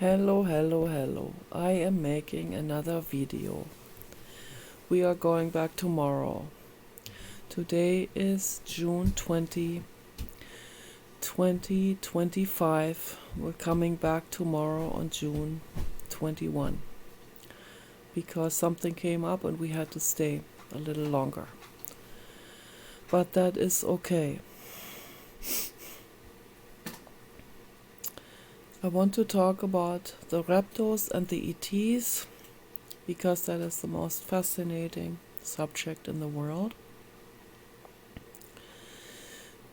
Hello. I am making another video. We are going back tomorrow. Today is June 20, 2025. We're coming back tomorrow on June 21 because something came up and we had to stay a little longer. But that is okay. I want to talk about the raptors and the ETs because that is the most fascinating subject in the world.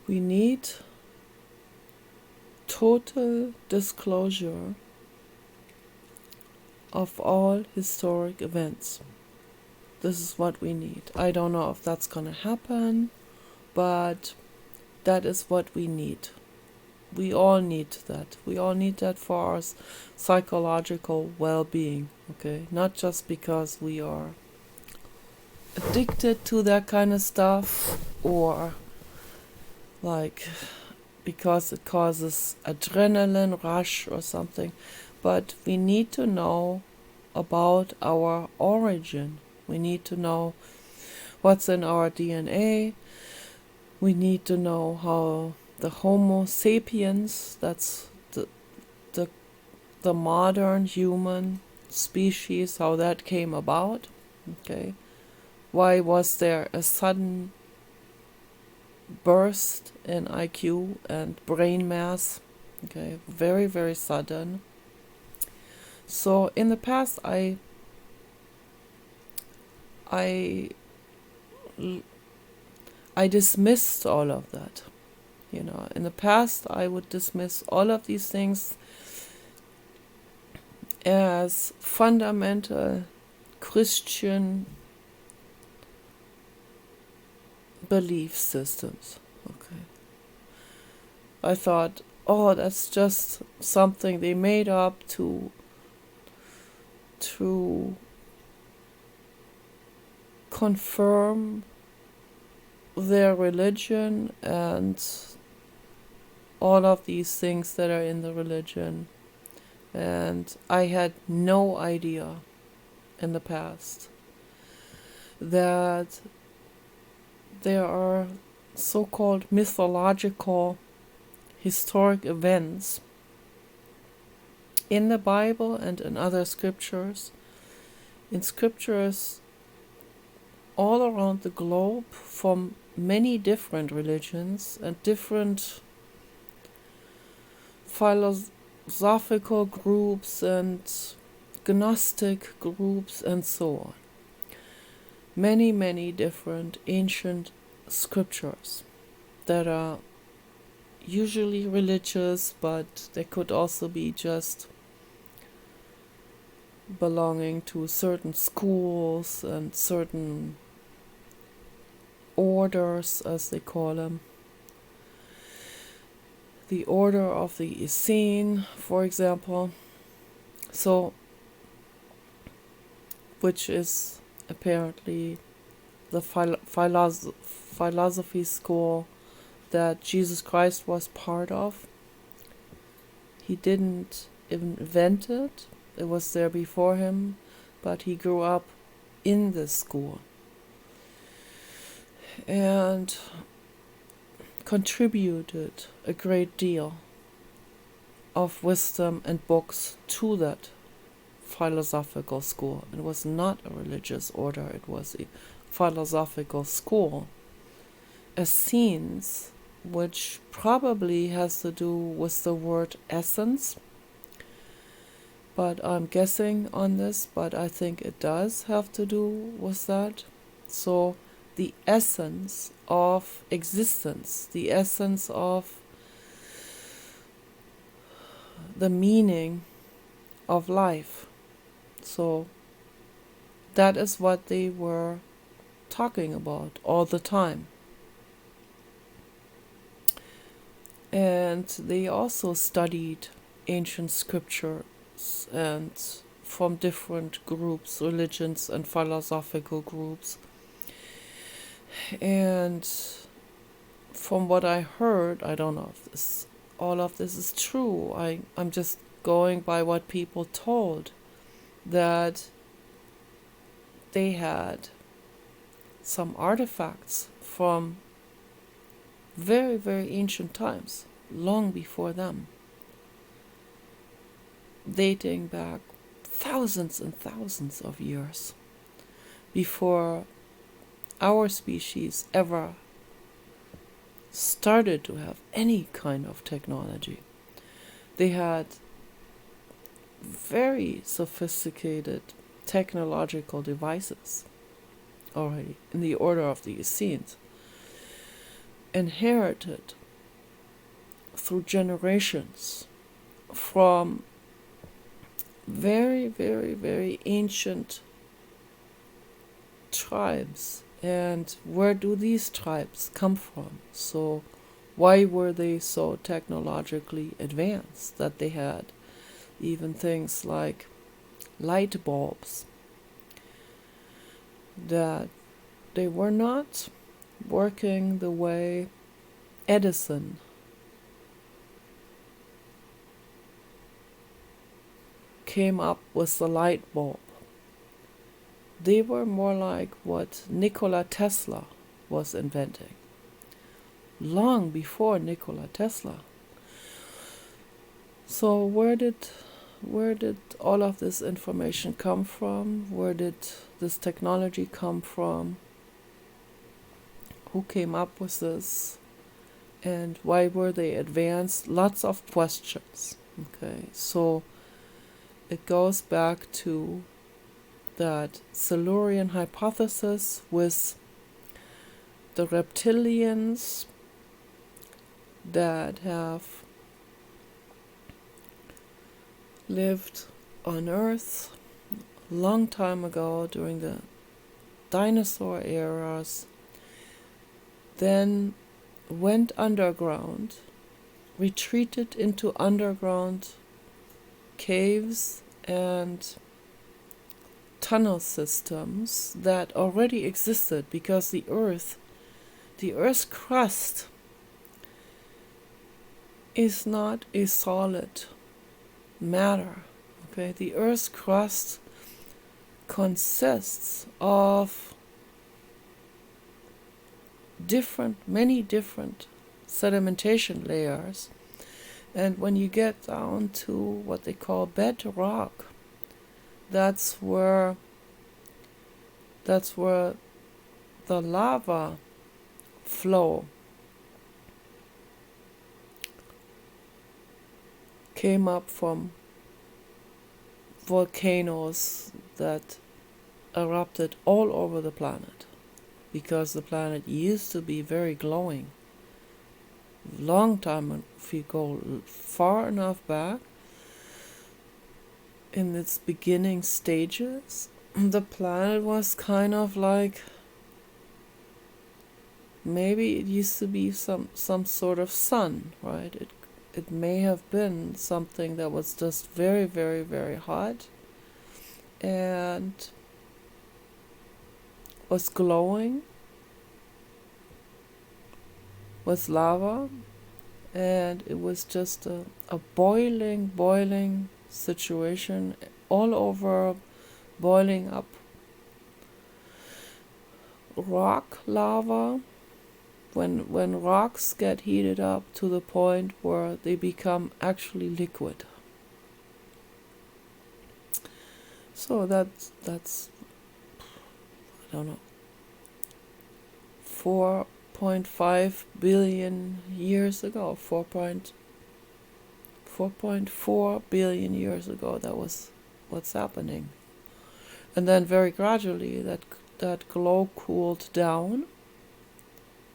We need total disclosure of all historic events. This is what we need. I don't know if that's going to happen, but that is what we need. We all need that. We all need that for our psychological well-being, okay? Not just because we are addicted to that kind of stuff or like because it causes adrenaline rush or something, but we need to know about our origin. We need to know what's in our DNA. We need to know how the Homo sapiens, that's the modern human species, how that came about. Okay, why was there a sudden burst in IQ and brain mass? Okay, very sudden. So in the past, I dismissed all of that. You know, in the past, I would dismiss all of these things as fundamental Christian belief systems. Okay. I thought, oh, that's just something they made up to confirm their religion and all of these things that are in the religion. And I had no idea in the past that there are so-called mythological historic events in the Bible and in other scriptures, in scriptures all around the globe from many different religions and different philosophical groups and Gnostic groups and so on. Many different ancient scriptures that are usually religious, but they could also be just belonging to certain schools and certain orders, as they call them. The Order of the Essene, for example, so which is apparently the philosophy school that Jesus Christ was part of. He didn't invent it. It was there before him, but he grew up in this school and contributed a great deal of wisdom and books to that philosophical school. It was not a religious order, it was a philosophical school. Essenes, which probably has to do with the word essence, but I'm guessing on this, but I think it does have to do with that. So the essence of existence, the essence of the meaning of life. So that is what they were talking about all the time. And they also studied ancient scriptures and from different groups, religions and philosophical groups. And from what I heard, I don't know if all of this is true. I'm just going by what people told, that they had some artifacts from very, very ancient times, long before them, dating back thousands and thousands of years before our species ever started to have any kind of technology. They had very sophisticated technological devices already in the order of the Essenes, inherited through generations from very, very, very ancient tribes. And where do these tribes come from? So why were they so technologically advanced that they had even things like light bulbs, that they were not working the way Edison came up with the light bulb. They were more like what Nikola Tesla was inventing, long before Nikola Tesla. So where did all of this information come from? Where did this technology come from? Who came up with this? And why were they advanced? Lots of questions. Okay, so it goes back to that Silurian hypothesis with the reptilians that have lived on Earth a long time ago during the dinosaur eras, then went underground, retreated into underground caves and tunnel systems that already existed, because the Earth's crust is not a solid matter. Okay, the Earth's crust consists of many different sedimentation layers, and when you get down to what they call bedrock, that's where the lava flow came up from volcanoes that erupted all over the planet, because the planet used to be very glowing. Long time, if you go far enough back, in its beginning stages, the planet was kind of like, maybe it used to be some sort of sun, right? It may have been something that was just very, very, very hot and was glowing with lava, and it was just a boiling situation all over, boiling up rock lava. When rocks get heated up to the point where they become actually liquid. So that's I don't know, 4.5 billion years ago, 4.4 billion years ago, that was what's happening. And then very gradually that glow cooled down.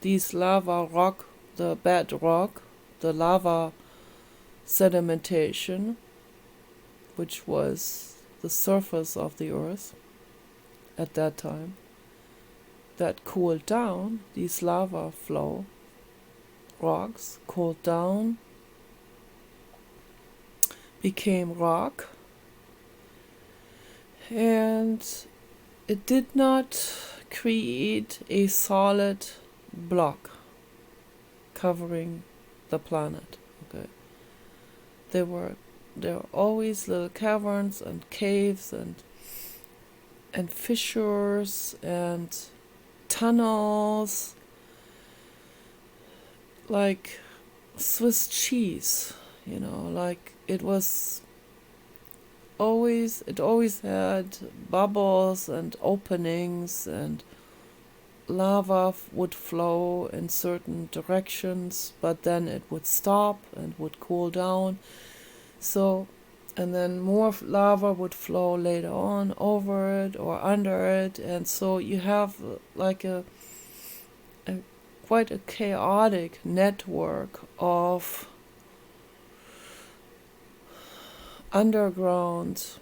These lava rock, the bedrock, the lava sedimentation, which was the surface of the Earth at that time, that cooled down. These lava flow rocks cooled down, became rock, and it did not create a solid block covering the planet. Okay, there were there are always little caverns and caves and fissures and tunnels, like Swiss cheese, like it always had bubbles and openings, and lava would flow in certain directions, but then it would stop and would cool down. So, and then more lava would flow later on over it or under it, and so you have like a quite a chaotic network of underground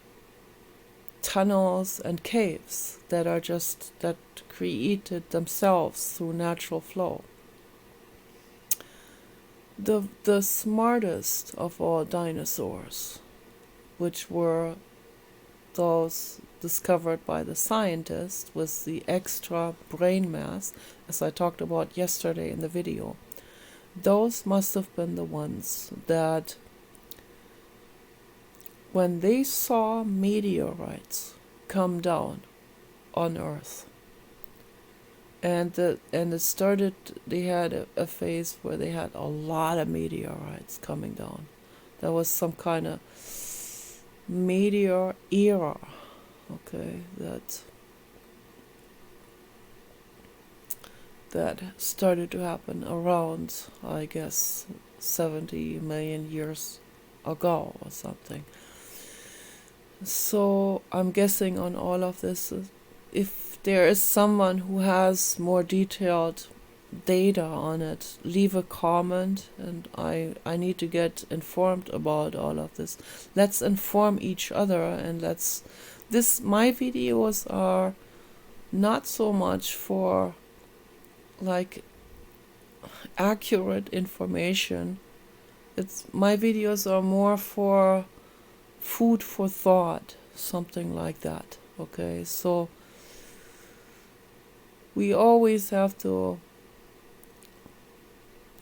tunnels and caves that created themselves through natural flow. The smartest of all dinosaurs, which were those discovered by the scientists with the extra brain mass, as I talked about yesterday in the video, those must have been the ones that, when they saw meteorites come down on Earth, and it started, they had a phase where they had a lot of meteorites coming down. There was some kind of meteor era, okay, that started to happen around, I guess, 70 million years ago or something. So I'm guessing on all of this, if there is someone who has more detailed data on it, leave a comment, and I need to get informed about all of this. Let's inform each other, and my videos are not so much for like accurate information. My videos are more for food for thought, something like that. Okay, so we always have to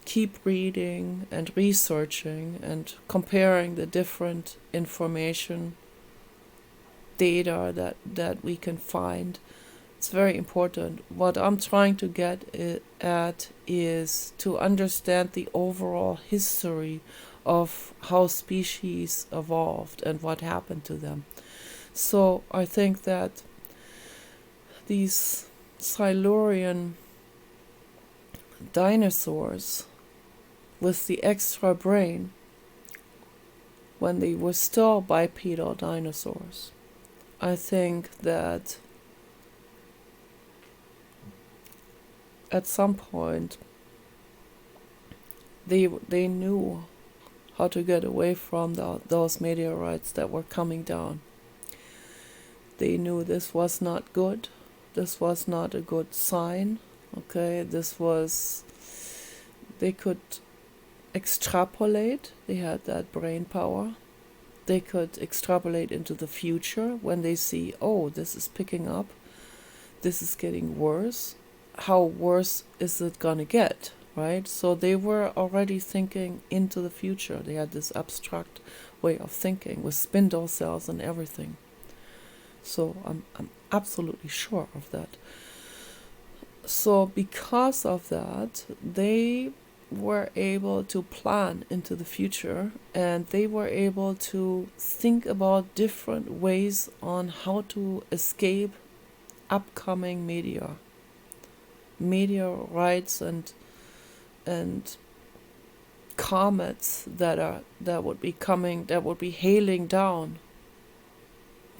keep reading and researching and comparing the different information data that we can find. It's very important. What I'm trying to get at is to understand the overall history of how species evolved and what happened to them. So I think that these Silurian dinosaurs with the extra brain, when they were still bipedal dinosaurs, I think that at some point they knew how to get away from those meteorites that were coming down. They knew this was not good. This was not a good sign. Okay, they could extrapolate. They had that brain power. They could extrapolate into the future when they see, oh, this is picking up. This is getting worse. How worse is it gonna get? Right? So they were already thinking into the future. They had this abstract way of thinking with spindle cells and everything. So I'm absolutely sure of that. So because of that, they were able to plan into the future, and they were able to think about different ways on how to escape upcoming meteorites and comets that would be hailing down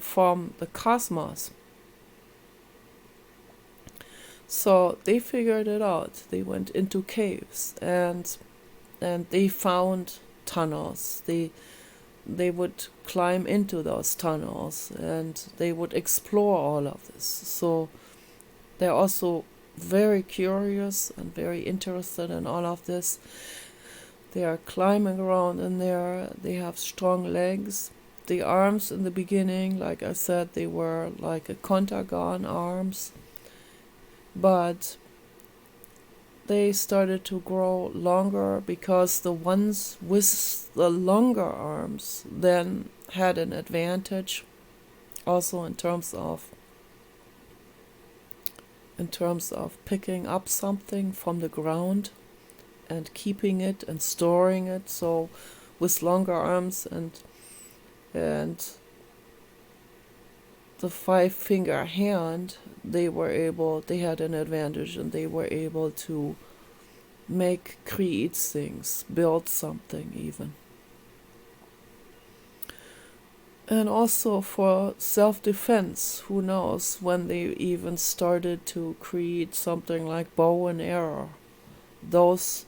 from the cosmos. So they figured it out. They went into caves and they found tunnels. They would climb into those tunnels and they would explore all of this. So they're also very curious and very interested in all of this. They are climbing around in there. They have strong legs. The arms in the beginning, like I said, they were like a Contagon arms. But they started to grow longer because the ones with the longer arms then had an advantage also in terms of picking up something from the ground and keeping it and storing it. So with longer arms and the 5-finger hand, they had an advantage, and they were able to create things, build something even. And also for self-defense, who knows, when they even started to create something like bow and arrow. Those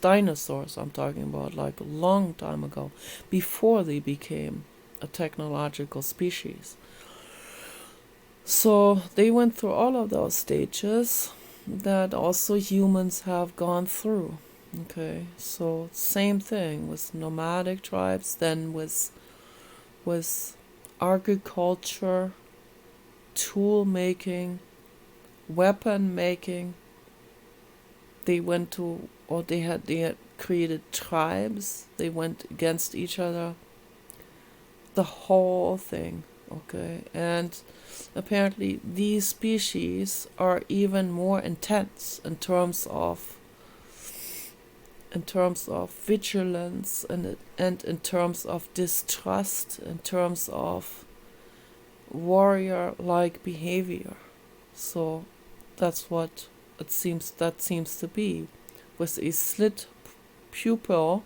dinosaurs I'm talking about, like a long time ago, before they became a technological species. So they went through all of those stages that also humans have gone through. Okay, so same thing with nomadic tribes, then with agriculture, tool making, weapon making. They had created tribes. They went against each other. The whole thing, okay? And apparently these species are even more intense in terms of vigilance, and in terms of distrust, in terms of warrior-like behavior. So that's what seems to be, with a slit pupil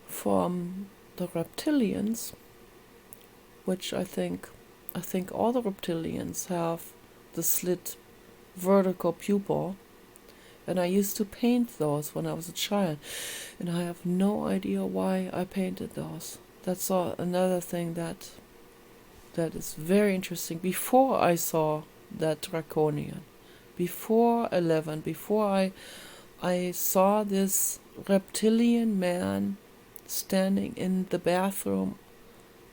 from the reptilians, which I think all the reptilians have the slit vertical pupil. And I used to paint those when I was a child, and I have no idea why I painted those. That's another thing that is very interesting. Before I saw that draconian, before 11, before I saw this reptilian man standing in the bathroom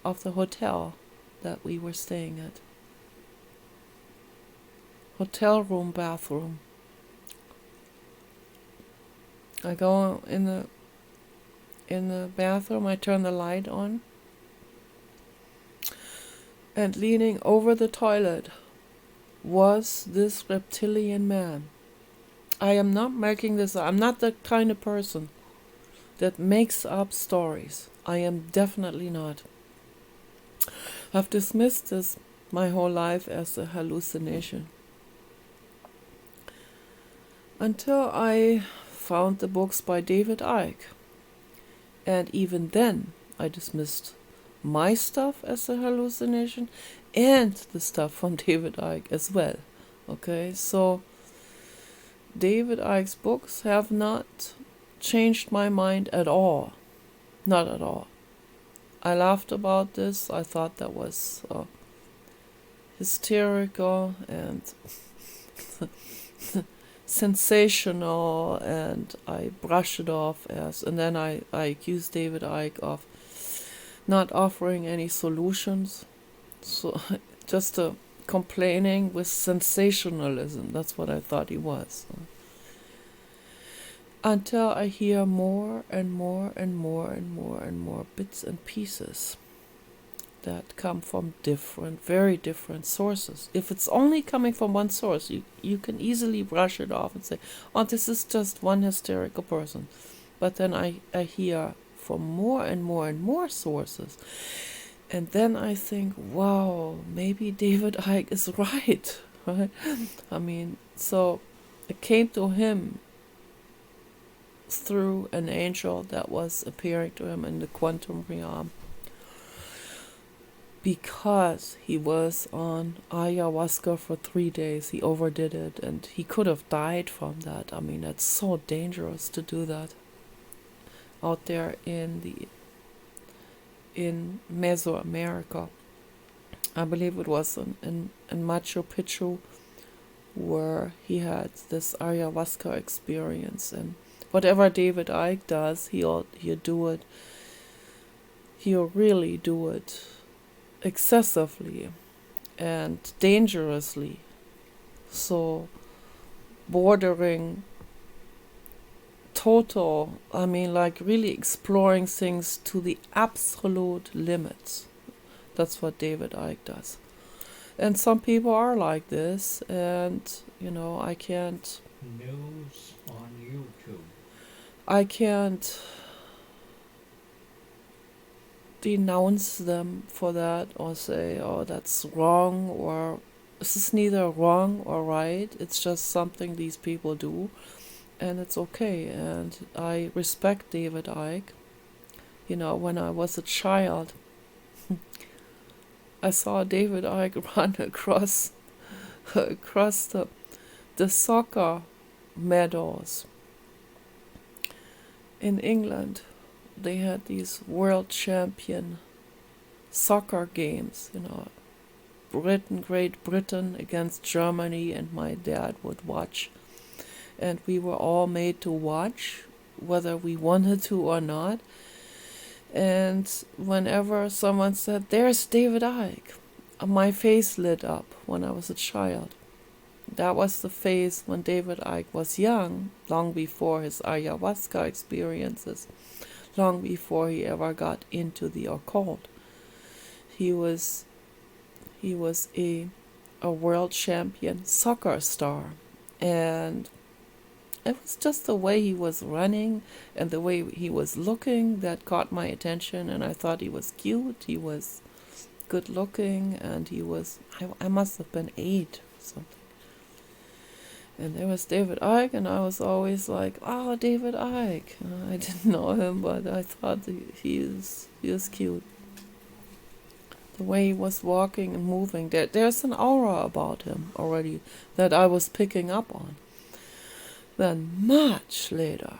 of the hotel that we were staying at. Hotel room bathroom. I go in the bathroom, I turn the light on, and leaning over the toilet was this reptilian man. I am not making this up. I'm not the kind of person that makes up stories. I am definitely not. I've dismissed this my whole life as a hallucination, until I found the books by David Icke. And even then, I dismissed my stuff as a hallucination and the stuff from David Icke as well. Okay, so David Icke's books have not changed my mind at all. Not at all. I laughed about this. I thought that was hysterical and sensational, and I brush it off and then I accuse David Icke of not offering any solutions, so just complaining with sensationalism. That's what I thought he was, until I hear more and more and more and more and more bits and pieces that come from very different sources. If it's only coming from one source, you can easily brush it off and say, oh, this is just one hysterical person. But then I hear from more and more and more sources, and then I think, wow, maybe David Icke is right, right? I mean, so it came to him through an angel that was appearing to him in the quantum realm, because he was on ayahuasca for 3 days. He overdid it, and he could have died from that. I mean, it's so dangerous to do that out there in Mesoamerica. I believe it was in Machu Picchu, where he had this ayahuasca experience. And whatever David Icke does, he'll do it. He'll really do it excessively and dangerously. So bordering total, I mean, like really exploring things to the absolute limits. That's what David Icke does. And some people are like this, and I can't. News on YouTube. I can't denounce them for that or say, oh, that's wrong, or this is neither wrong or right. It's just something these people do, and it's okay. And I respect David Icke. When I was a child, I saw David Icke run across the soccer meadows in England. They had these world champion soccer games, Great Britain against Germany, and my dad would watch. And we were all made to watch, whether we wanted to or not. And whenever someone said, "There's David Icke," my face lit up when I was a child. That was the phase when David Icke was young, long before his ayahuasca experiences, long before he ever got into the occult. He was a world champion soccer star, and it was just the way he was running and the way he was looking that caught my attention, and I thought he was cute, he was good looking, and I must have been 8 or something. And there was David Icke, and I was always like, oh, David Icke. I didn't know him, but I thought he is cute. The way he was walking and moving, there's an aura about him already that I was picking up on. Then much later,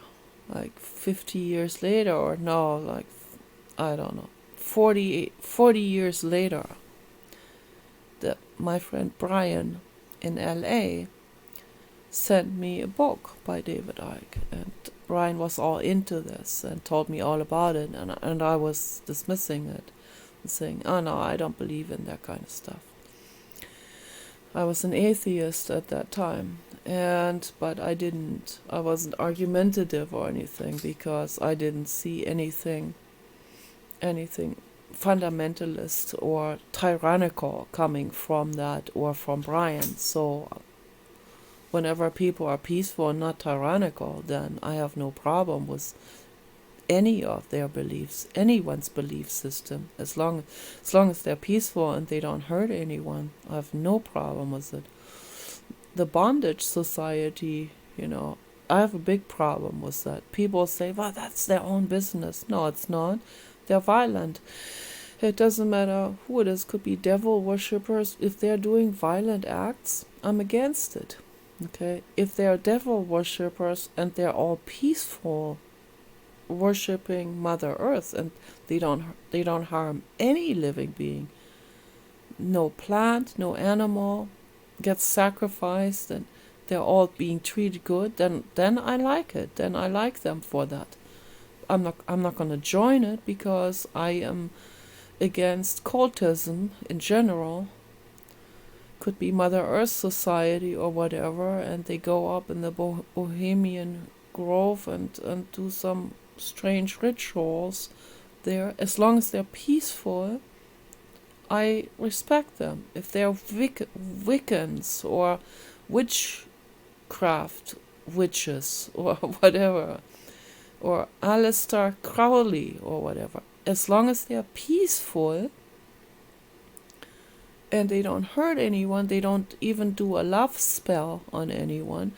like 50 years later, or no, like, I don't know, 40 years later, my friend Brian in LA sent me a book by David Icke, and Brian was all into this and told me all about it, and I was dismissing it and saying, oh no, I don't believe in that kind of stuff. I was an atheist at that time, but I wasn't argumentative or anything, because I didn't see anything fundamentalist or tyrannical coming from that or from Brian. So whenever people are peaceful and not tyrannical, then I have no problem with any of their beliefs, anyone's belief system, as long as they're peaceful and they don't hurt anyone. I have no problem with it. The bondage society, I have a big problem with that. People say, well, that's their own business. No, it's not. They're violent. It doesn't matter who it is. Could be devil worshippers. If they're doing violent acts, I'm against it. Okay? If they're devil worshippers and they're all peaceful, worshipping Mother Earth, and they don't harm any living being, no plant, no animal gets sacrificed, and they're all being treated good, then I like it. Then I like them for that. I'm not going to join it, because I am against cultism in general. Could be Mother Earth Society or whatever, and they go up in the Bohemian Grove and do some strange rituals there. As long as they're peaceful, I respect them. If they're Wiccans or witchcraft witches or whatever, or Aleister Crowley or whatever, as long as they're peaceful and they don't hurt anyone, they don't even do a love spell on anyone,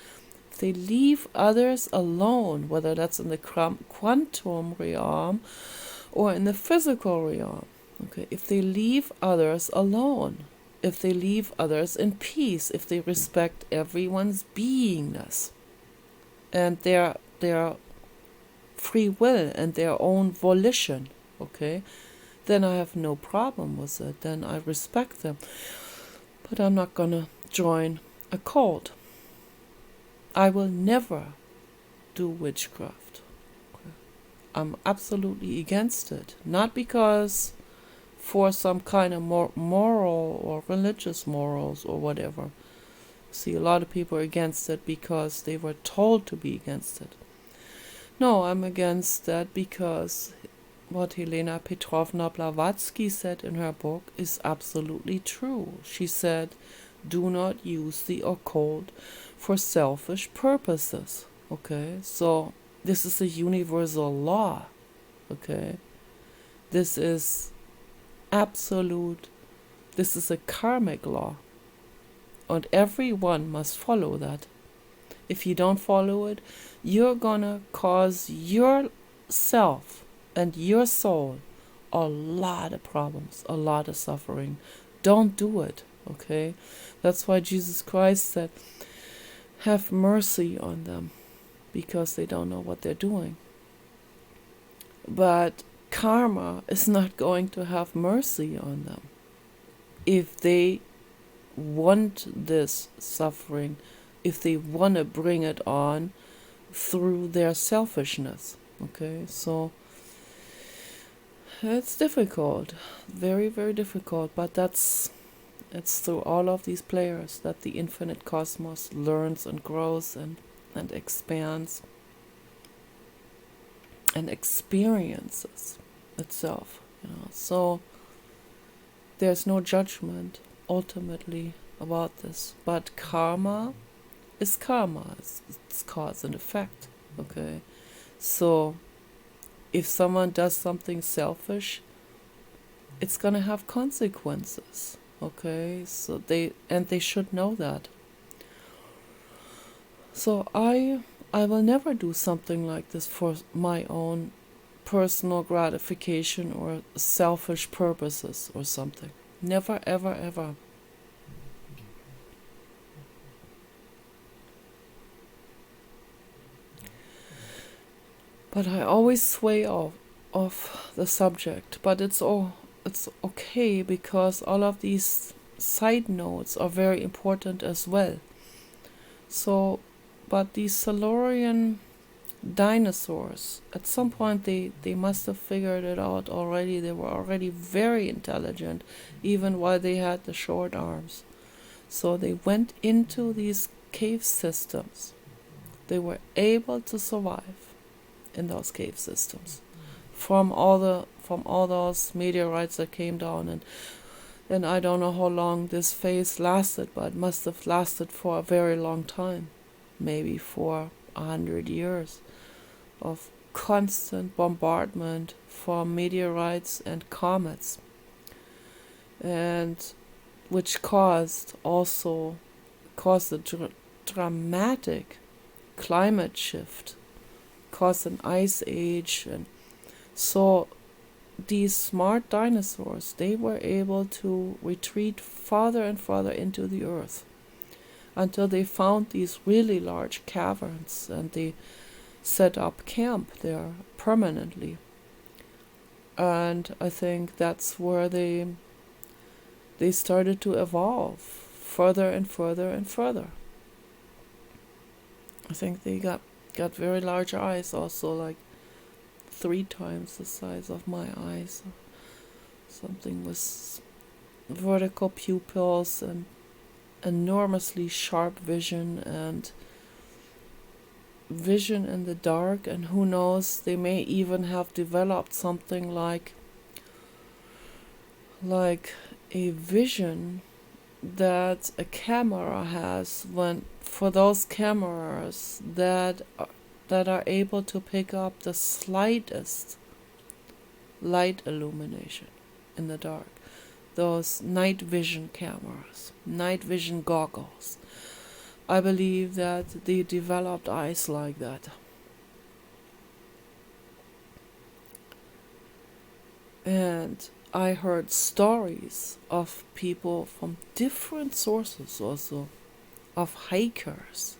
they leave others alone, whether that's in the quantum realm or in the physical realm. Okay, if they leave others alone, if they leave others in peace, if they respect everyone's beingness and their free will and their own volition, okay, then I have no problem with it. Then I respect them. But I'm not gonna join a cult. I will never do witchcraft. Okay? I'm absolutely against it. Not because for some kind of moral or religious morals or whatever. See, a lot of people are against it because they were told to be against it. No, I'm against that because what Helena Petrovna Blavatsky said in her book is absolutely true. She said, do not use the occult for selfish purposes. Okay, so this is a universal law. Okay, this is absolute, this is a karmic law. And everyone must follow that. If you don't follow it, you're gonna cause yourself and your soul a lot of problems, a lot of suffering. Don't do it, okay? That's why Jesus Christ said, have mercy on them, because they don't know what they're doing. But karma is not going to have mercy on them if they want this suffering, if they want to bring it on through their selfishness. Okay, so it's difficult, very, very difficult, but it's through all of these players that the infinite cosmos learns and grows and expands and experiences itself, So there's no judgment ultimately about this, but karma is karma. It's cause and effect. Okay, so if someone does something selfish, it's gonna have consequences. Okay, so they should know that. So I will never do something like this for my own personal gratification or selfish purposes or something. Never, ever, ever. But I always sway off the subject. But it's okay, because all of these side notes are very important as well. So, but these Silurian dinosaurs, at some point they must have figured it out already. They were already very intelligent, even while they had the short arms. So they went into these cave systems. They were able to survive in those cave systems from all those meteorites that came down, and I don't know how long this phase lasted, but it must have lasted for a very long time, maybe for 100 years of constant bombardment from meteorites and comets, and which caused a dramatic climate shift, caused an ice age. And so these smart dinosaurs, they were able to retreat farther and farther into the earth until they found these really large caverns, and they set up camp there permanently. And I think that's where they started to evolve further and further and further. I think they got very large eyes, also like 3 times the size of my eyes. Something with vertical pupils and enormously sharp vision, and vision in the dark. And who knows, they may even have developed something like a vision that a camera has, when for those cameras that are able to pick up the slightest light illumination in the dark. Those night vision cameras, night vision goggles. I believe that they developed eyes like that. And I heard stories of people from different sources also, of hikers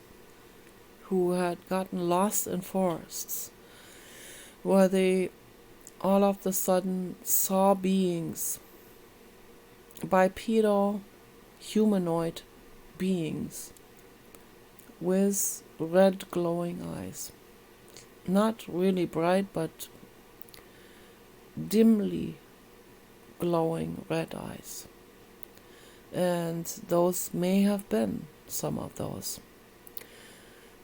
who had gotten lost in forests, where they all of a sudden saw beings, bipedal humanoid beings with red glowing eyes. Not really bright, but dimly glowing red eyes. And those may have been some of those.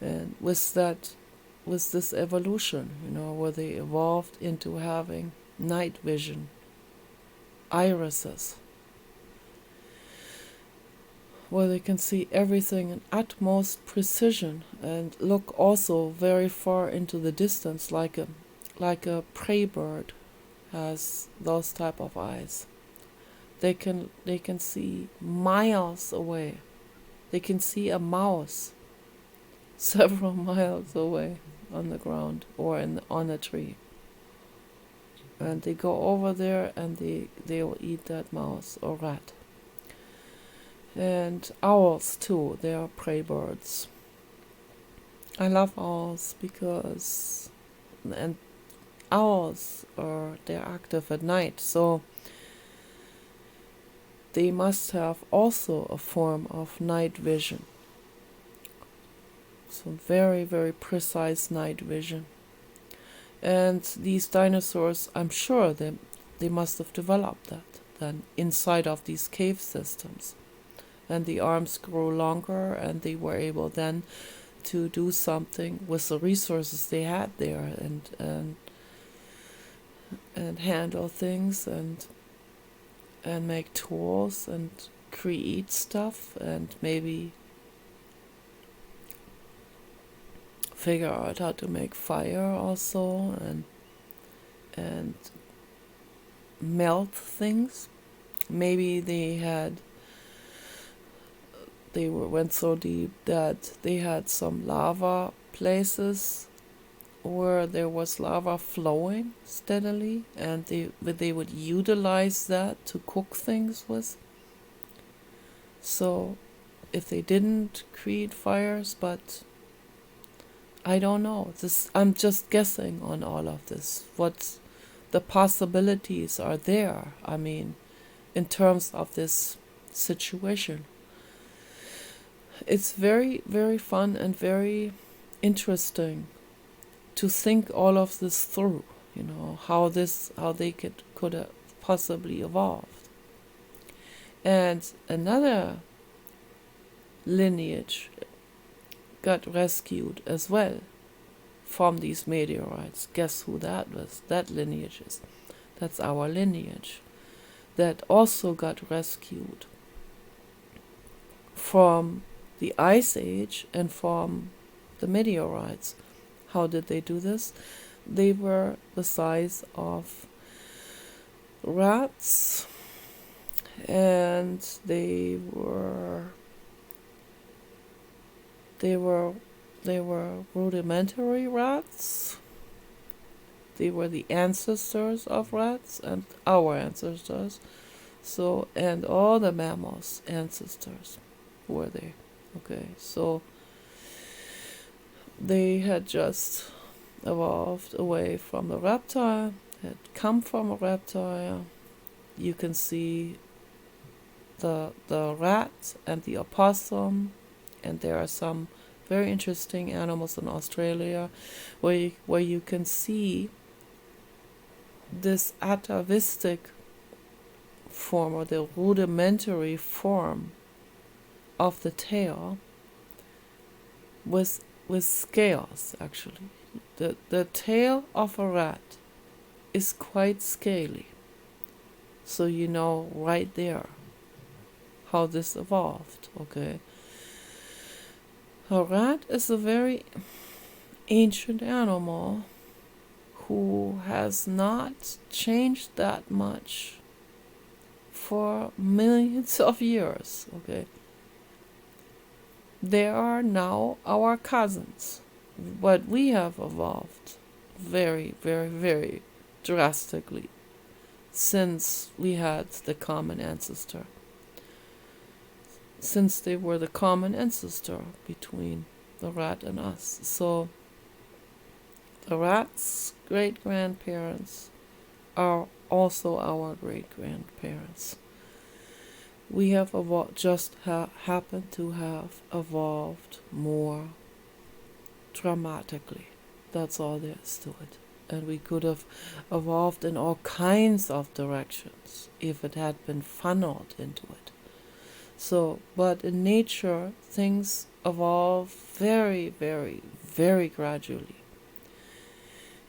And with this evolution, where they evolved into having night vision, irises, where they can see everything in utmost precision and look also very far into the distance, like a prey bird has those type of eyes. They can see miles away. They can see a mouse several miles away on the ground or on a tree. And they go over there and they will eat that mouse or rat. And owls too, they are prey birds. I love owls because they're active at night, so they must have also a form of night vision. So very, very precise night vision. And these dinosaurs, I'm sure they must have developed that then inside of these cave systems. And the arms grew longer, and they were able then to do something with the resources they had there, and handle things and make tools and create stuff, and maybe figure out how to make fire also, and melt things. Maybe went so deep that they had some lava places where there was lava flowing steadily, and they would utilize that to cook things with. So if they didn't create fires, but I don't know. I'm just guessing on all of this. What the possibilities are there, I mean, in terms of this situation. It's very, very fun and very interesting to think all of this through, how they could have possibly evolved. And another lineage got rescued as well from these meteorites. Guess who that was? That lineage is. That's our lineage. That also got rescued from the Ice Age and from the meteorites. How did they do this? They were the size of rats, and they were rudimentary rats. They were the ancestors of rats and our ancestors. So, and all the mammals' ancestors were they. Okay, so they had just evolved away from the reptile, had come from a reptile. You can see the rat and the opossum, and there are some very interesting animals in Australia where you can see this atavistic form, or the rudimentary form of the tail with scales. Actually, the tail of a rat is quite scaly, so right there how this evolved. Okay, a rat is a very ancient animal who has not changed that much for millions of years. Okay, they are now our cousins, but we have evolved very, very, very drastically since we had the common ancestor. Since they were the common ancestor between the rat and us. So the rat's great-grandparents are also our great-grandparents. We have happened to have evolved more dramatically. That's all there is to it. And we could have evolved in all kinds of directions if it had been funneled into it. So, but in nature, things evolve very, very, very gradually.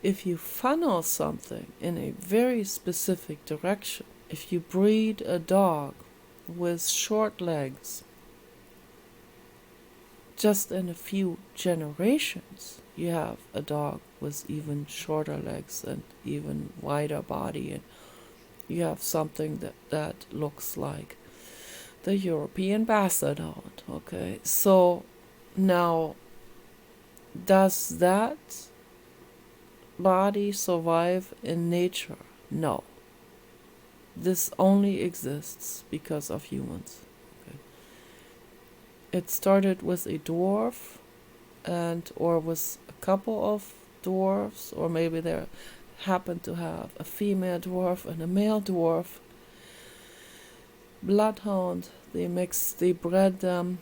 If you funnel something in a very specific direction, if you breed a dog with short legs, just in a few generations, you have a dog with even shorter legs and even wider body, and you have something that looks like the European Basset Hound. Okay, so now, does that body survive in nature? No. This only exists because of humans. Okay. It started with a dwarf, or with a couple of dwarfs, or maybe there happened to have a female dwarf and a male dwarf. Bloodhound, they bred them,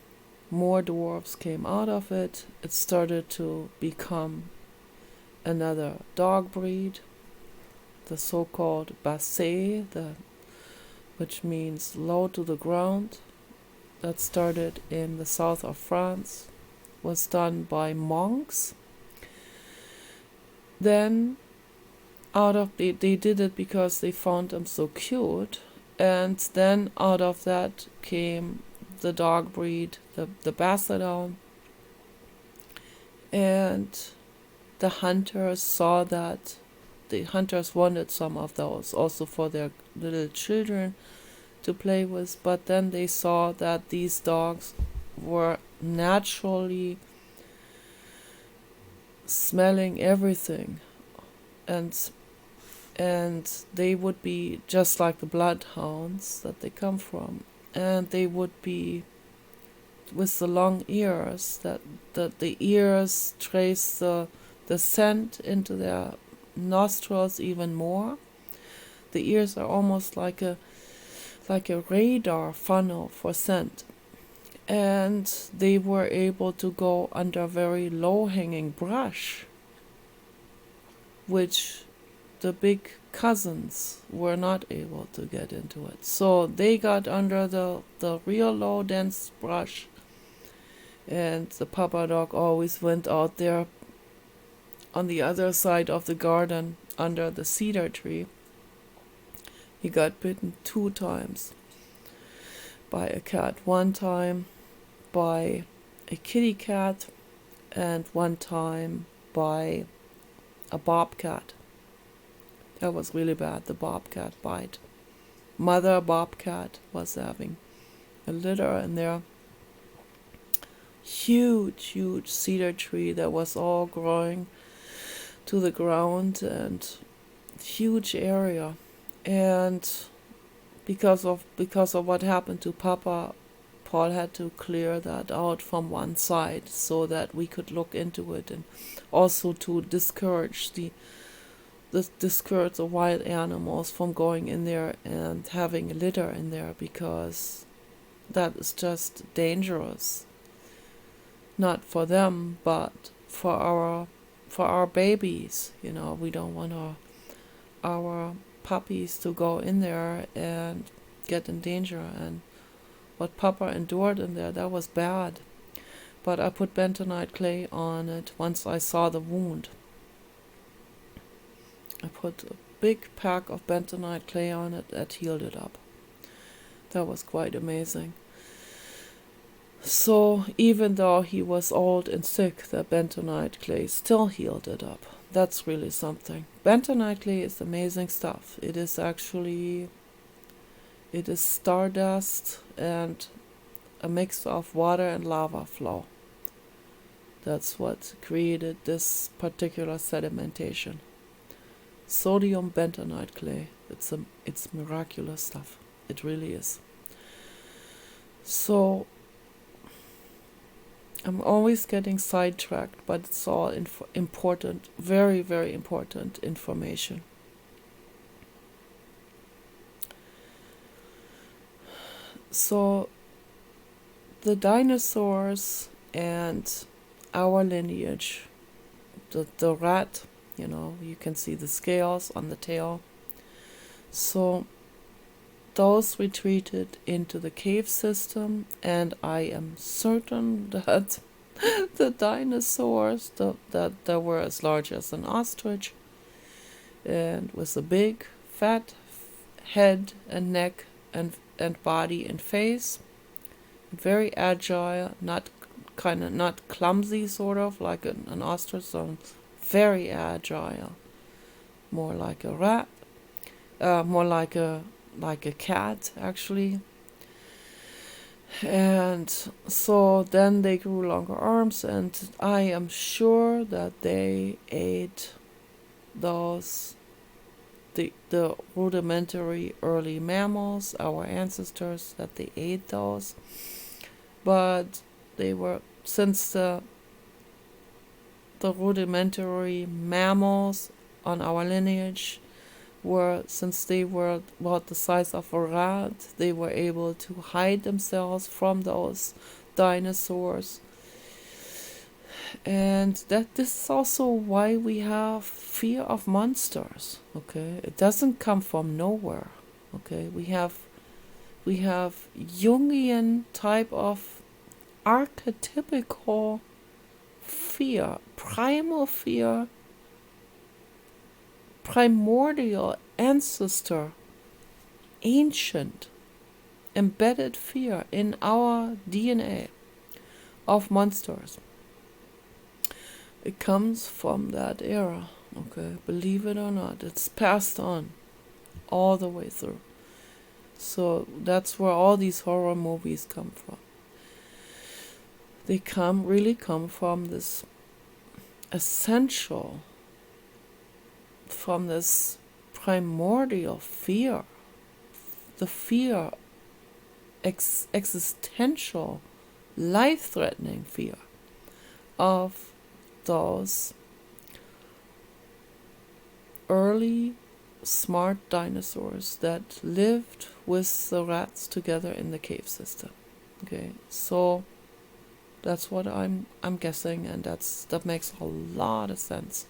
more dwarfs came out of it. It started to become another dog breed, the so-called Basset, which means low to the ground. That started in the south of France, was done by monks. Then they did it because they found them so cute, and then out of that came the dog breed, the Basset Hound. And the hunters saw that the hunters wanted some of those also for their little children to play with, but then they saw that these dogs were naturally smelling everything, and they would be just like the bloodhounds that they come from, and they would be with the long ears, that the ears trace the scent into their nostrils even more. The ears are almost like a radar funnel for scent, and they were able to go under very low-hanging brush, which the big cousins were not able to get into it. So they got under the real low, dense brush, and the papa dog always went out there on the other side of the garden under the cedar tree. He got bitten 2 times by a cat. 1 time by a kitty cat, and 1 time by a bobcat. That was really bad, the bobcat bite. Mother bobcat was having a litter in there. Huge cedar tree that was all growing to the ground, and huge area. And because of what happened to Papa, Paul had to clear that out from one side so that we could look into it, and also to discourage the wild animals from going in there and having a litter in there, because that is just dangerous. Not for them, but for our babies. We don't want our puppies to go in there and get in danger. And what Papa endured in there, that was bad. But I put bentonite clay on it once I saw the wound. I put a big pack of bentonite clay on it that healed it up. That was quite amazing. So even though he was old and sick, the bentonite clay still healed it up. That's really something. Bentonite clay is amazing stuff. It is stardust and a mix of water and lava flow. That's what created this particular sedimentation. Sodium bentonite clay. It's miraculous stuff. It really is. So I'm always getting sidetracked, but it's all important, very, very important information. So the dinosaurs and our lineage, the rat, you can see the scales on the tail. So those retreated into the cave system, and I am certain that the dinosaurs that were as large as an ostrich and with a big fat head and neck and body and face, very agile, not clumsy, sort of like an ostrich, so very agile, more like a rat, more like a cat actually. And so then they grew longer arms, and I am sure that they ate those the rudimentary early mammals, our ancestors, that they ate those. But they were, since the rudimentary mammals on our lineage were, since they were about the size of a rat, they were able to hide themselves from those dinosaurs. And that this is also why we have fear of monsters. Okay, it doesn't come from nowhere. Okay, we have Jungian type of archetypical fear, primal fear, primordial ancestor, ancient, embedded fear in our DNA of monsters. It comes from that era, okay? Believe it or not, it's passed on all the way through. So that's where all these horror movies come from. They really come from this essential, from this primordial fear, the fear, existential, life-threatening fear of those early smart dinosaurs that lived with the rats together in the cave system. Okay, so that's what I'm guessing, and that makes a lot of sense.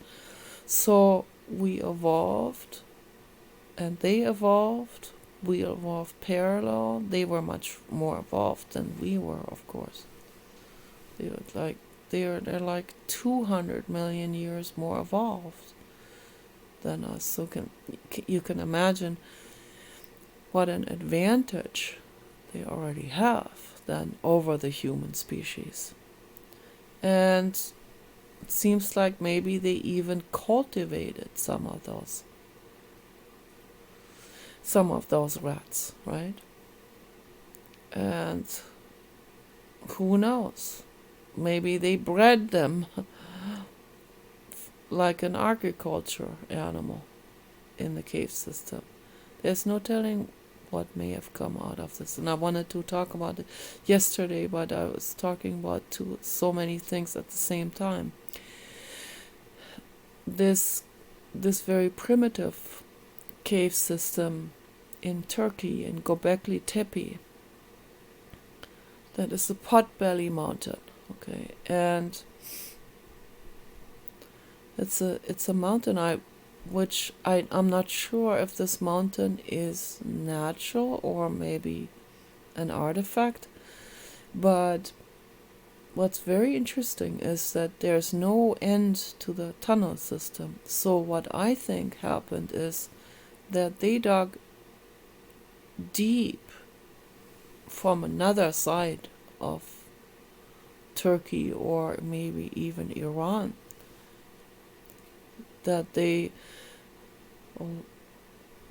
So we evolved, and they evolved. We evolved parallel. They were much more evolved than we were, of course. They're like 200 million years more evolved than us. So you can imagine what an advantage they already have than over the human species. And it seems like maybe they even cultivated some of those rats, right? And who knows? Maybe they bred them like an agriculture animal in the cave system. There's no telling what may have come out of this. And I wanted to talk about it yesterday, but I was talking about so many things at the same time. This very primitive cave system in Turkey, in Göbekli Tepe, that is the Potbelly Mountain, okay, and it's a mountain I'm not sure if this mountain is natural or maybe an artifact, but what's very interesting is that there's no end to the tunnel system. So what I think happened is that they dug deep from another side of Turkey or maybe even Iran, that they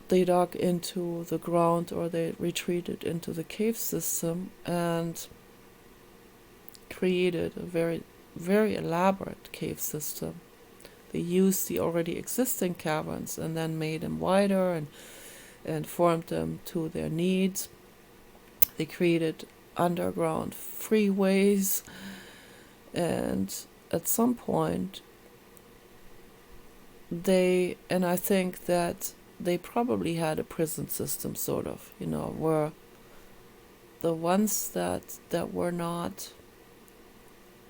dug into the ground, or they retreated into the cave system and created a very, very elaborate cave system. They used the already existing caverns and then made them wider and formed them to their needs. They created underground freeways, and at some point I think that they probably had a prison system, sort of, where the ones that were not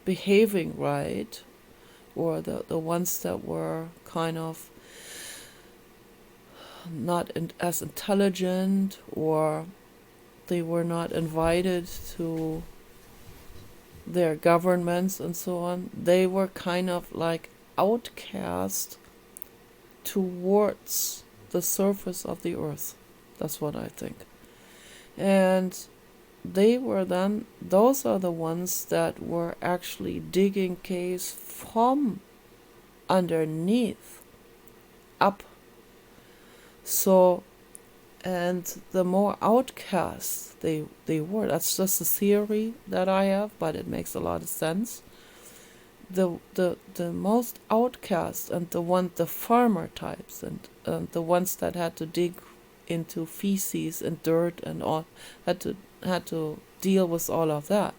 behaving right, or the ones that were kind of not as intelligent, or they were not invited to their governments and so on. They were kind of like outcast towards the surface of the earth. That's what I think. And those are the ones that were actually digging caves from underneath up. So, and the more outcasts they were, that's just a theory that I have, but it makes a lot of sense. The most outcast and the farmer types and the ones that had to dig into feces and dirt and all, had to deal with all of that.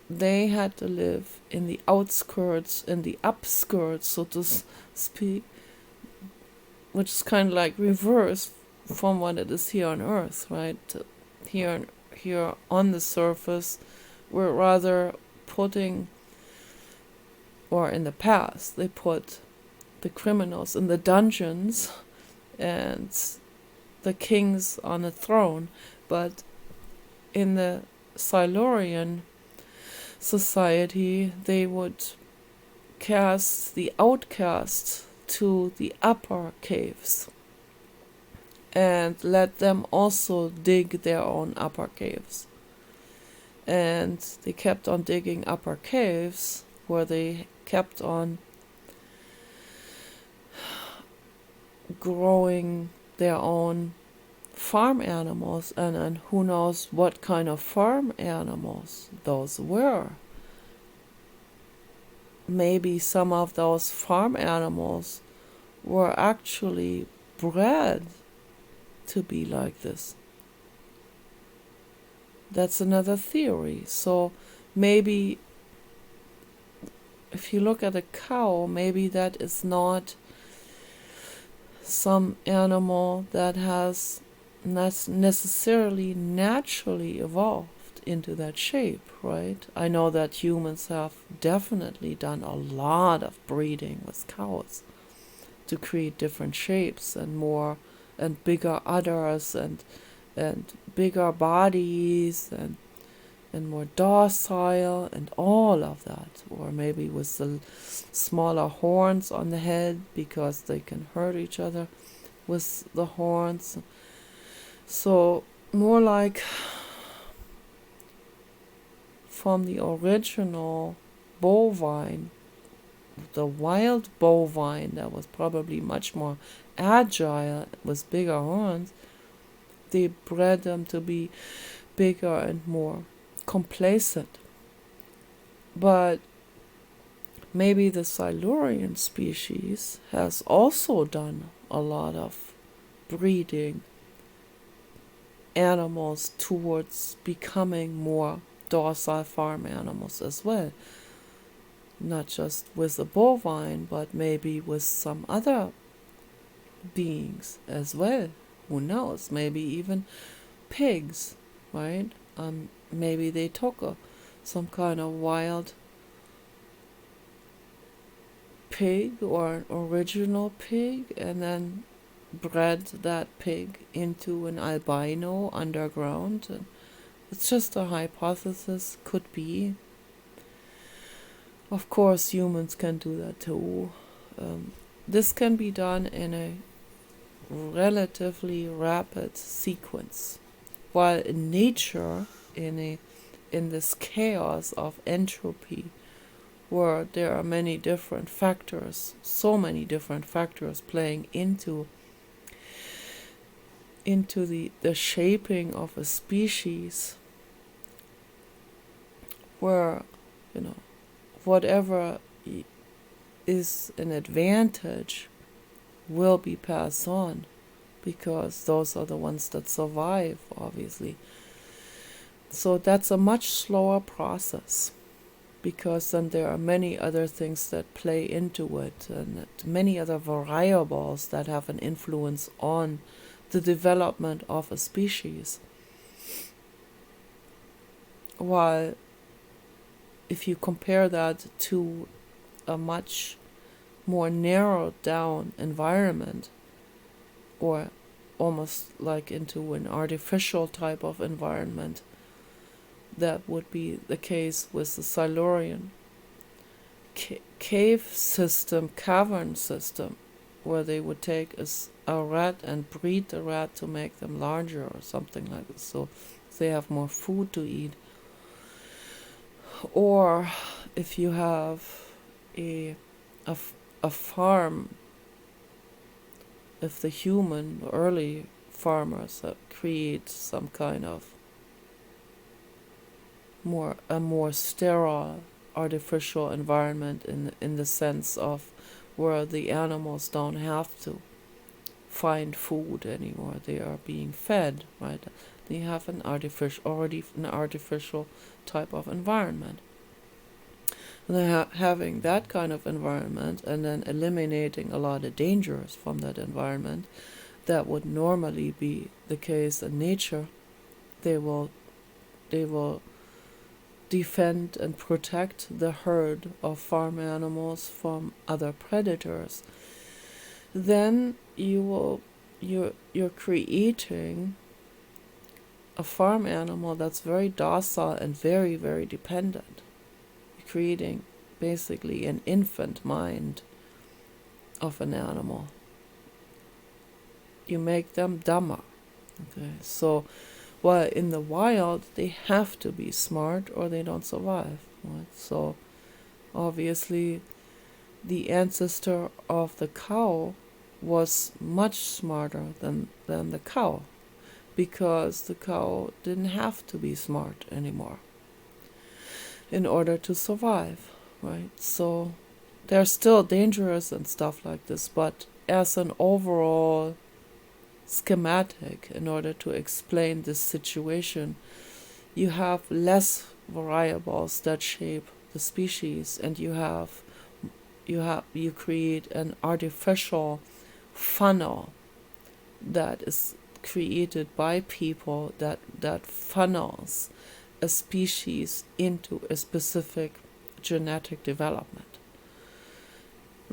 They had to live in the outskirts, in the upskirts, so to speak, which is kind of like reverse from what it is here on Earth, right? Here on the surface, we're rather putting, or in the past, they put the criminals in the dungeons and the kings on a throne, but in the Silurian society, they would cast the outcasts to the upper caves and let them also dig their own upper caves. And they kept on digging upper caves where they kept on growing their own farm animals, and who knows what kind of farm animals those were. Maybe some of those farm animals were actually bred to be like this. That's another theory. So maybe if you look at a cow, maybe that is not some animal that has necessarily naturally evolved into that shape, right? I know that humans have definitely done a lot of breeding with cows to create different shapes and more and bigger udders and bigger bodies and more docile and all of that, or maybe with the smaller horns on the head because they can hurt each other with the horns. So more like from the original bovine, the wild bovine that was probably much more agile with bigger horns, they bred them to be bigger and more complacent. But maybe the Silurian species has also done a lot of breeding animals towards becoming more docile farm animals as well. Not just with the bovine, but maybe with some other beings as well. Who knows? Maybe even pigs, right? Maybe they took some kind of wild pig or an original pig and then bred that pig into an albino underground. And it's just a hypothesis, could be. Of course, humans can do that too. This can be done in a relatively rapid sequence, while in nature, in this chaos of entropy, where there are many different factors, so many different factors playing into the shaping of a species, where whatever is an advantage will be passed on, because those are the ones that survive, obviously. So that's a much slower process, because then there are many other things that play into it, and many other variables that have an influence on the development of a species. While if you compare that to a much more narrowed down environment, or almost like into an artificial type of environment. That would be the case with the Silurian cave system, cavern system, where they would take a rat and breed the rat to make them larger or something like this, so they have more food to eat. Or if you have a farm, if the human early farmers create some kind of more sterile artificial environment in the sense of where the animals don't have to find food anymore, they are being fed, right? They have an artificial type of environment. And they're having that kind of environment and then eliminating a lot of dangers from that environment that would normally be the case in nature. They will defend and protect the herd of farm animals from other predators. Then you're creating a farm animal that's very docile and very, very dependent. You're creating basically an infant mind of an animal. You make them dumber. Okay, so while in the wild they have to be smart or they don't survive, right? So obviously the ancestor of the cow was much smarter than the cow, because the cow didn't have to be smart anymore in order to survive, right? So they're still dangerous and stuff like this, but as an overall schematic, in order to explain this situation, you have less variables that shape the species, and you create an artificial funnel that is created by people that funnels a species into a specific genetic development.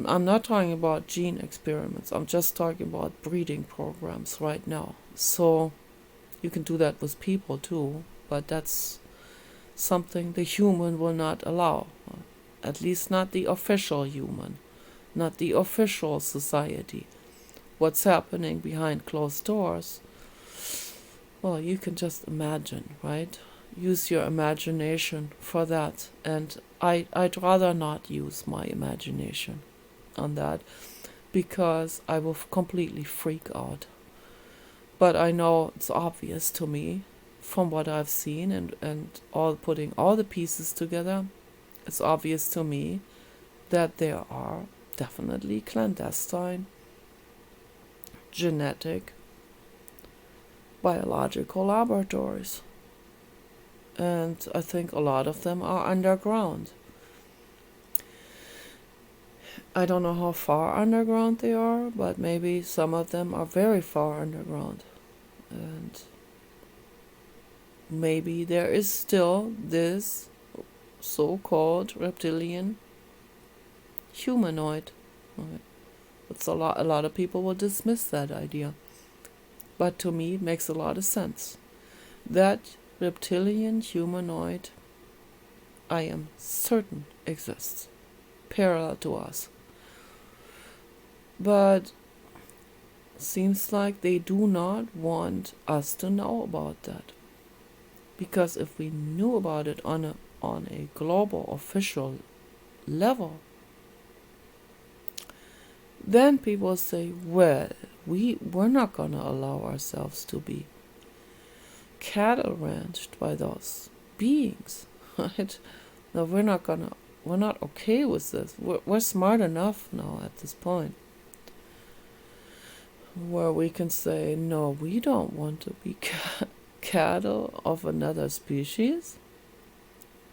I'm not talking about gene experiments, I'm just talking about breeding programs right now. So you can do that with people too, but that's something the human will not allow. At least not the official human, not the official society. What's happening behind closed doors, well, you can just imagine, right? Use your imagination for that. And I'd rather not use my imagination on that, because I will completely freak out. But I know it's obvious to me from what I've seen and all putting all the pieces together, it's obvious to me that there are definitely clandestine genetic biological laboratories. And I think a lot of them are underground. I don't know how far underground they are, but maybe some of them are very far underground. And maybe there is still this so-called reptilian humanoid. Right. It's a lot of people will dismiss that idea. But to me it makes a lot of sense. That reptilian humanoid, I am certain, exists, parallel to us. But seems like they do not want us to know about that. Because if we knew about it on a global official level, then people say, well, we're not going to allow ourselves to be cattle ranched by those beings, right? No, we're not okay with this. We're smart enough now at this point where we can say, no, we don't want to be cattle of another species.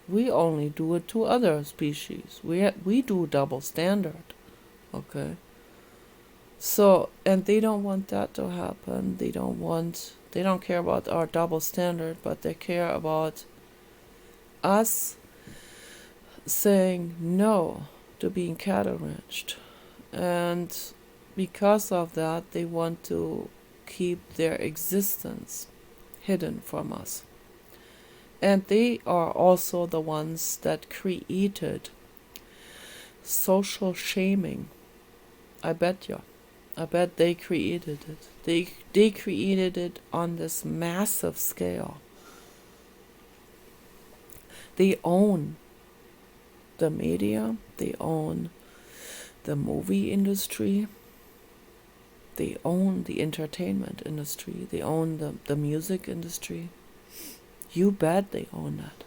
We only do it to other species. We do double standard, okay? So, and they don't want that to happen. They don't care about our double standard, but they care about us saying no to being cattle ranched. And because of that, they want to keep their existence hidden from us. And they are also the ones that created social shaming. I bet you. I bet they created it. They created it on this massive scale. They own the media, they own the movie industry, they own the entertainment industry, they own the music industry. You bet they own that,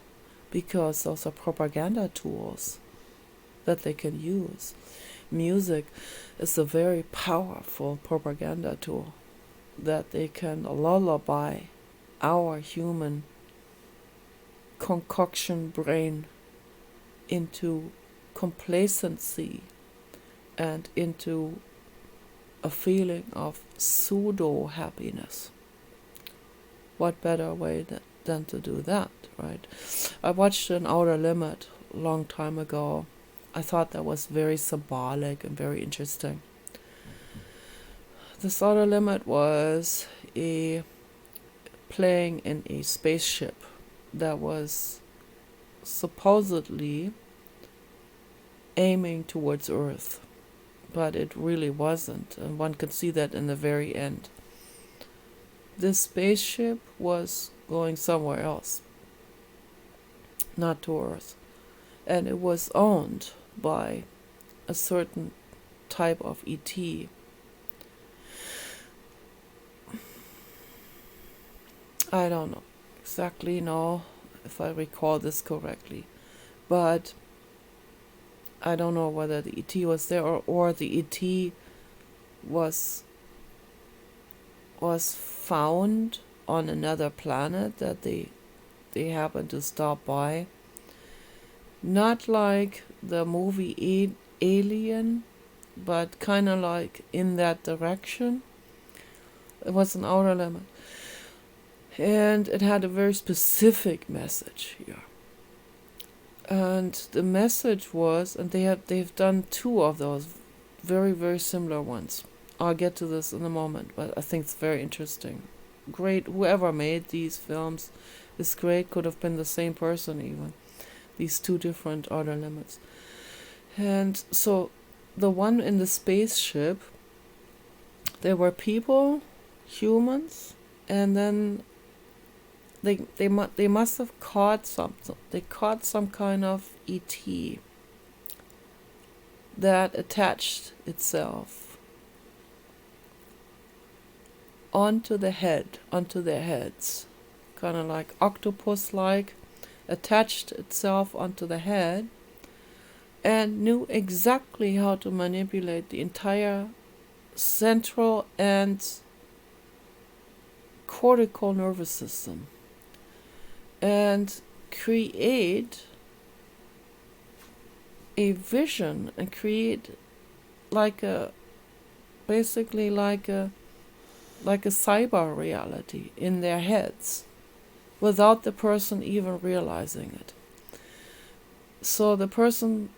because those are propaganda tools that they can use. Music is a very powerful propaganda tool that they can lullaby our human concoction brain into complacency and into a feeling of pseudo happiness. What better way than to do that, right? I watched an Outer Limit a long time ago. I thought that was very symbolic and very interesting. This Outer Limit was playing in a spaceship that was supposedly aiming towards Earth, but it really wasn't, and one could see that in the very end. This spaceship was going somewhere else, not to Earth, and it was owned by a certain type of ET. I don't know exactly know if I recall this correctly, but I don't know whether the ET was there or the ET was found on another planet that they happened to stop by. Not like the movie Alien, but kind of like in that direction. It was an Outer Limit. And it had a very specific message here. And the message was, and they've done 2 of those very, very similar ones. I'll get to this in a moment, but I think it's very interesting. Great, whoever made these films is great, could have been the same person even. These 2 different Outer Limits. And so the one in the spaceship, there were people, humans, and then they must have caught something. They caught some kind of ET that attached itself onto their heads, kind of like octopus-like, attached itself onto the head, and knew exactly how to manipulate the entire central and cortical nervous system and create a vision and create basically like a cyber reality in their heads without the person even realizing it. So the person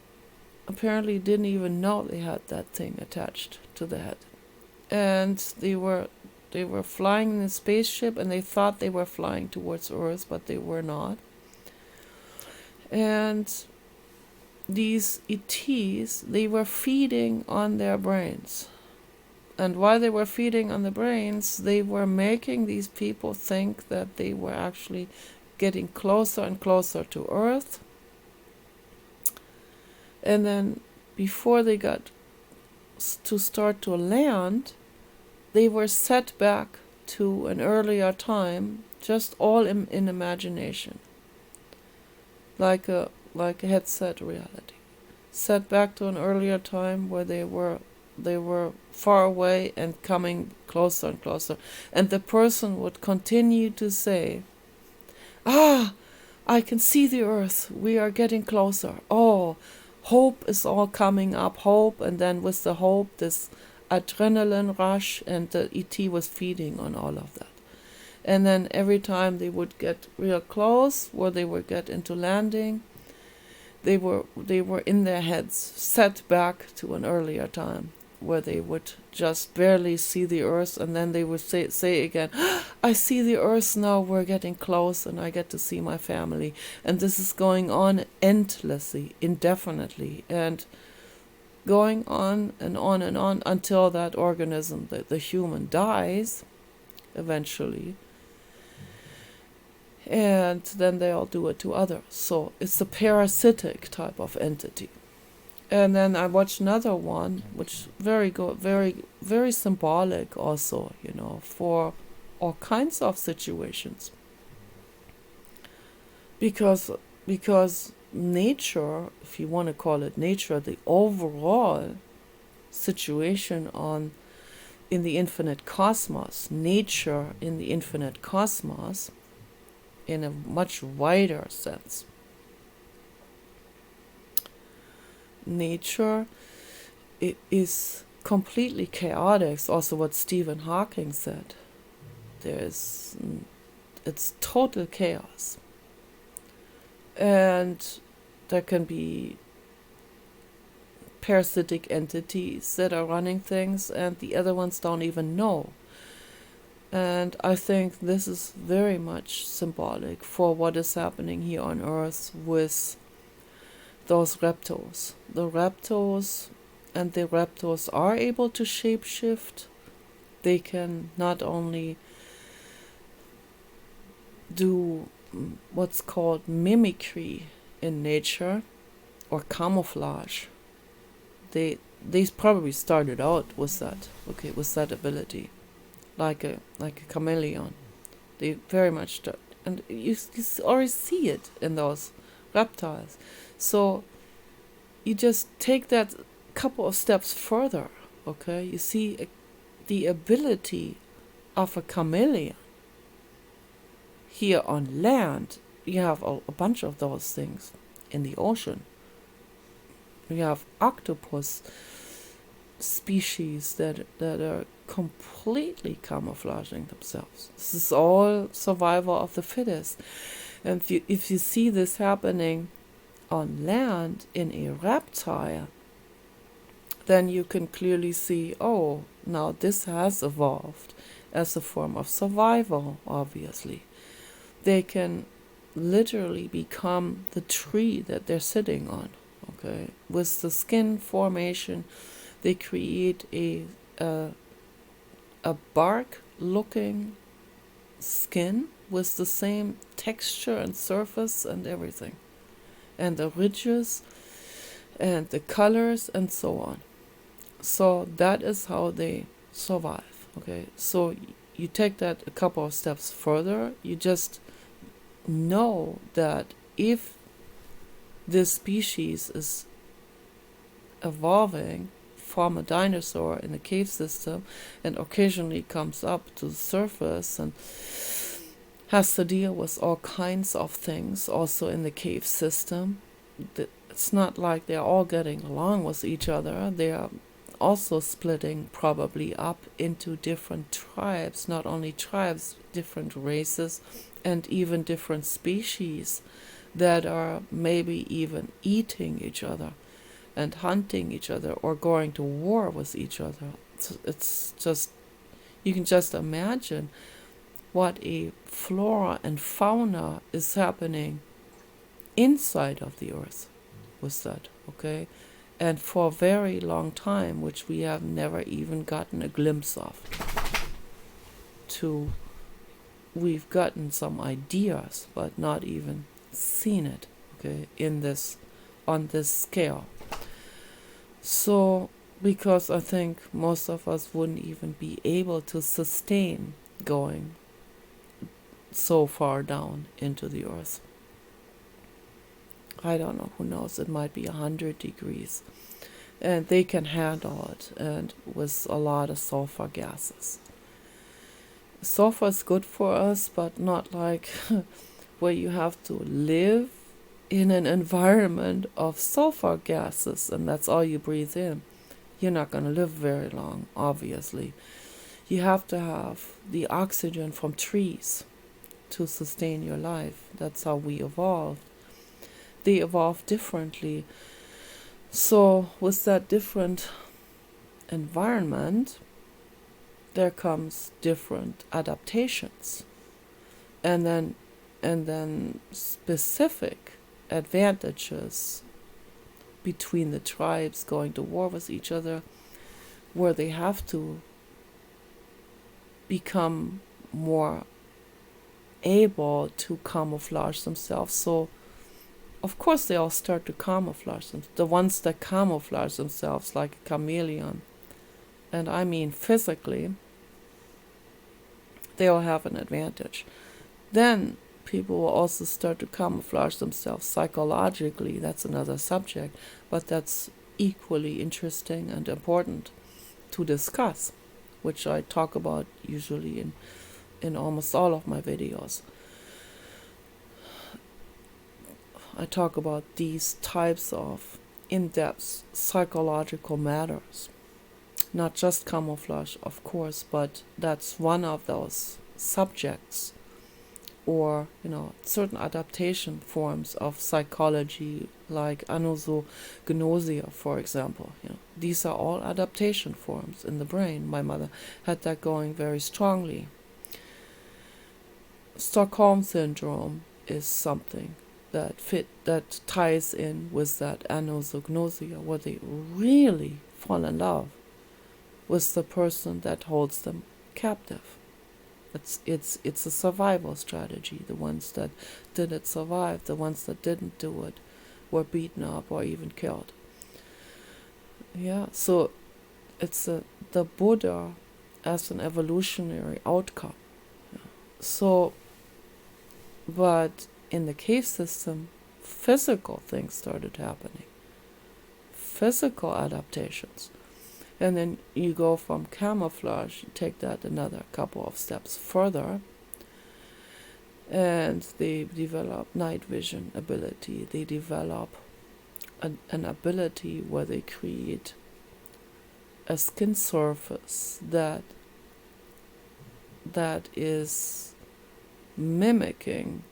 apparently didn't even know they had that thing attached to the head. And they were flying in a spaceship, and they thought they were flying towards Earth, but they were not. And these ETs, they were feeding on their brains. And while they were feeding on the brains, they were making these people think that they were actually getting closer and closer to Earth. And then before they got to start to land, they were set back to an earlier time, just all in imagination, like a headset reality, set back to an earlier time where they were far away and coming closer and closer, and the person would continue to say, I can see the Earth, we are getting closer, oh, hope is all coming up, hope, and then with the hope, this adrenaline rush, and the ET was feeding on all of that. And then every time they would get real close, where they would get into landing, they were in their heads set back to an earlier time. where they would just barely see the Earth, and then they would say again, I see the Earth now, we're getting close, and I get to see my family. And this is going on endlessly, indefinitely, and going on and on and on until that organism, the human, dies eventually. And then they all do it to others. So it's a parasitic type of entity. And then I watched another one, which very good, very, very symbolic also, for all kinds of situations. Because nature, if you want to call it nature, the overall situation in the infinite cosmos, nature in the infinite cosmos, in a much wider sense. Nature is completely chaotic. It's also what Stephen Hawking said. It's total chaos. And there can be parasitic entities that are running things, and the other ones don't even know. And I think this is very much symbolic for what is happening here on Earth with those reptiles. The reptiles are able to shapeshift. They can not only do what's called mimicry in nature, or camouflage. They probably started out with that ability, like a chameleon. They very much start, and you already see it in those reptiles. So you just take that couple of steps further, okay? You see the ability of a chameleon. Here on land, you have a bunch of those things in the ocean. You have octopus species that are completely camouflaging themselves. This is all survival of the fittest. And if you see this happening on land in a reptile, then you can clearly see, oh, now this has evolved as a form of survival, obviously. They can literally become the tree that they're sitting on, okay? With the skin formation, they create a bark-looking skin with the same texture and surface and everything, and the ridges and the colors and so on. So that is how they survive, okay? So you take that a couple of steps further. You just know that if this species is evolving from a dinosaur in a cave system and occasionally comes up to the surface and has to deal with all kinds of things also in the cave system, it's not like they're all getting along with each other. They are also splitting probably up into different tribes, not only tribes, different races, and even different species that are maybe even eating each other and hunting each other or going to war with each other. It's just, you can just imagine what a flora and fauna is happening inside of the earth with that, okay? And for a very long time, which we have never even gotten a glimpse of. We've gotten some ideas, but not even seen it, okay, on this scale. So, because I think most of us wouldn't even be able to sustain going so far down into the earth. I don't know, who knows, it might be 100 degrees. And they can handle it, and with a lot of sulfur gases. Sulfur is good for us, but not like where you have to live in an environment of sulfur gases, and that's all you breathe in. You're not going to live very long, obviously. You have to have the oxygen from trees to sustain your life. That's how we evolved. They evolved differently. So with that different environment, there comes different adaptations, and then specific advantages between the tribes going to war with each other, where they have to become more able to camouflage themselves. So of course they all start to camouflage them. The ones that camouflage themselves like a chameleon, and I mean physically, they all have an advantage. Then people will also start to camouflage themselves psychologically. That's another subject, but that's equally interesting and important to discuss, which I talk about usually in almost all of my videos. I talk about these types of in-depth psychological matters. Not just camouflage, of course, but that's one of those subjects, or certain adaptation forms of psychology, like anosognosia, for example. These are all adaptation forms in the brain. My mother had that going very strongly. Stockholm syndrome is something that ties in with that anosognosia, where they really fall in love with the person that holds them captive. It's a survival strategy. The ones that didn't survive, the ones that didn't do it, were beaten up or even killed. Yeah, so it's the Buddha as an evolutionary outcome. So, but in the cave system, physical things started happening. Physical adaptations. And then you go from camouflage, you take that another couple of steps further, and they develop night vision ability. They develop an ability where they create a skin surface that is mimicking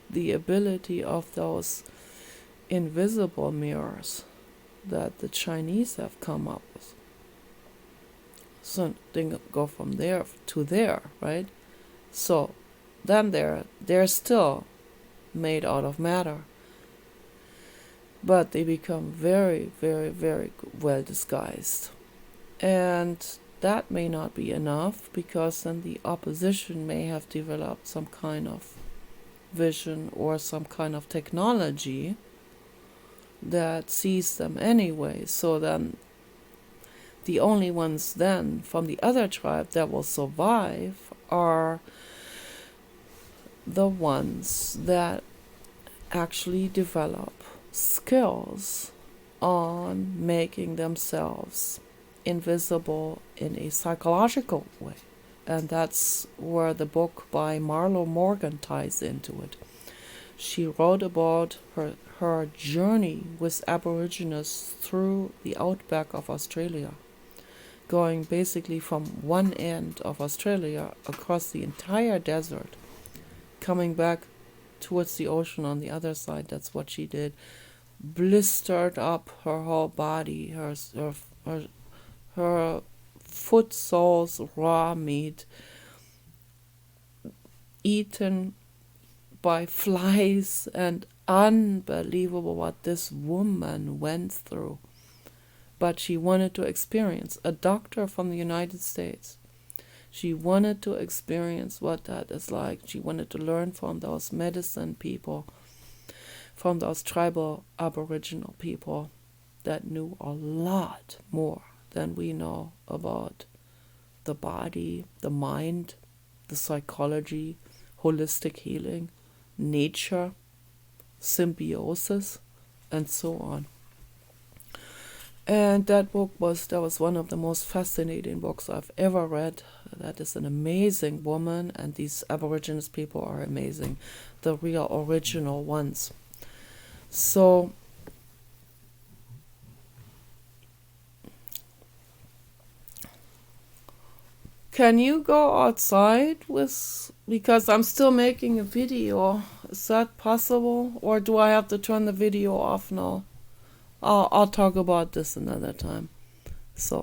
the ability of those invisible mirrors that the Chinese have come up with. So they go from there to there, right? So then they're still made out of matter, but they become very, very, very well disguised. And that may not be enough, because then the opposition may have developed some kind of vision or some kind of technology that sees them anyway. So then the only ones then from the other tribe that will survive are the ones that actually develop skills on making themselves invisible in a psychological way. And that's where the book by Marlo Morgan ties into it. She wrote about her journey with Aborigines through the outback of Australia, going basically from one end of Australia across the entire desert, coming back towards the ocean on the other side. That's what she did. Blistered up her whole body, her foot soles, raw meat, eaten by flies, and unbelievable what this woman went through. But she wanted to experience, a doctor from the United States, she wanted to experience what that is like. She wanted to learn from those medicine people, from those tribal Aboriginal people that knew a lot more than we know about the body, the mind, the psychology, holistic healing, nature, symbiosis, and so on. And that was one of the most fascinating books I've ever read. That is an amazing woman, and these Aborigines people are amazing, the real original ones. So can you go outside because I'm still making a video? Is that possible? Or do I have to turn the video off now? I'll talk about this another time. So